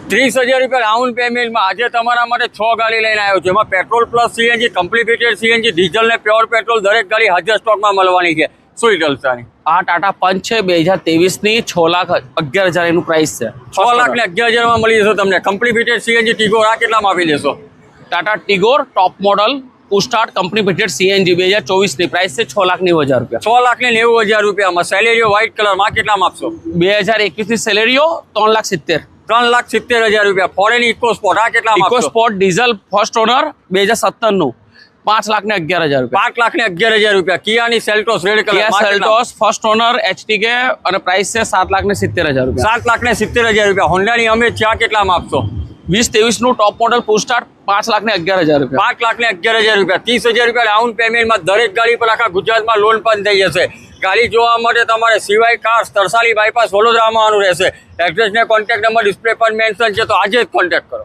30,000 રૂપિયા ડાઉન પેમેન્ટમાં આજે તમારા માટે 6 ગાડી લઈને આવ્યો છું. એમાં petrol plus CNG, completed CNG, diesel ને પ્યોર પેટ્રોલ દરેક ગાડી હાજર સ્ટોકમાં મળવાની છે. શું ડિટેલ્સ આની? આ ટાટા પંચ છે 2023ની 6,11,000 એનું પ્રાઇસ છે. 6,11,000 મળી જશે તમને. કમ્પ્લીટેડ સીએનજી ટીગોર આ કેટલામાં આપી દેશો? Tata Tigor top model push start company fitted CNG 2024ની પ્રાઇસ છે 6,90,000 રૂપિયા. 6,90,000 રૂપિયામાં. સેલેરીઓ વ્હાઇટ કલરમાં કેટલામાં આપશો? 2021ની સેલેરીઓ 3,70,000. 3,70,000 રૂપિયા. ફોરેન ઇકો સ્પોર્ટ આ કેટલામાં ઇકો આપશો? સ્પોર્ટ ડીઝલ ફર્સ્ટ ઓનર 2017નું 5,11,000 રૂપિયા. 5,11,000 રૂપિયા. કિયાની સેલ્ટોસ રેડ કલર કિયા સેલ્ટોસ ફર્સ્ટ ઓનર એચટીકે અને પ્રાઇસ છે 7,70,000 રૂપિયા. 7,70,000 રૂપિયા. હોન્ડાની અમે ચા કેટલામાં આપશો? 2023નું ટોપ મોડલ પુસ્ટાર્ટ 5,11,000 રૂપિયા. 5,11,000 રૂપિયા. 30,000 રૂપિયા ડાઉન પેમેન્ટમાં દરેક ગાડી પર આખા ગુજરાતમાં લોન પણ થઈ જશે. ગાડી જોવા માટે તમારે સિવાય કાર્સ તરસાલી બાયપાસ વડોદરામાં આવવાનું રહેશે. એડ્રેસ ને કોન્ટેક્ટ નંબર ડિસ્પ્લે પર મેન્શન છે, તો આજે જ કોન્ટેક્ટ કરો.